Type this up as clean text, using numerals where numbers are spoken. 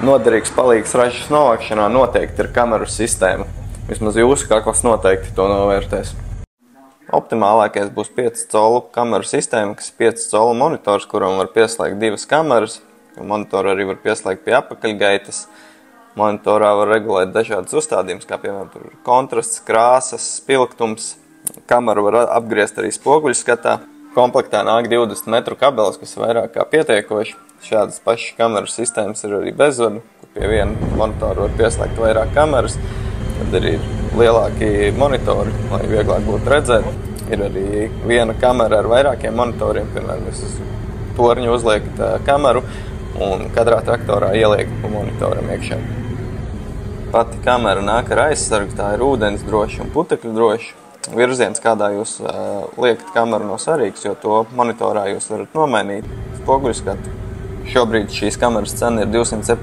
Noderīgs palīgs ražas novākšanā noteikti ir kameru sistēma. Vismaz jūsu kakls noteikti to novērtēs. Optimālākais būs 5 colu kameru sistēma, kas ir 5 colu monitors, kuram var pieslēgt 2 kameras. Monitoru arī var pieslēgt pie apakaļgaitas. Monitorā var regulēt dažādas uzstādījumus, kā piemēram kontrasts, krāsas, spilgtums. Kameru var apgriezt arī spoguļskatā. Komplektā nāk 20 metru kabelis, kas ir vairāk kā pietiekoši. Šādas pašas kameras sistēmas ir arī bezvadu, kur pie viena monitora var pieslēgt vairāk kameras. Tad arī ir lielāki monitori, lai vieglāk būtu redzēt. Ir arī viena kamera ar vairākiem monitoriem, piemēram, jūs uz torņu uzliekat kameru un katrā traktorā ieliekat pa monitoram iekšā. Pati kamera nāk ar aizsargu, tā ir ūdens droša un putekļu droša. Virziens, kādā jūs liekat kameru, nav svarīgs, jo to monitorā jūs varat nomainīt spoguļskatu. Šobrīd šīs kameras cena ir 207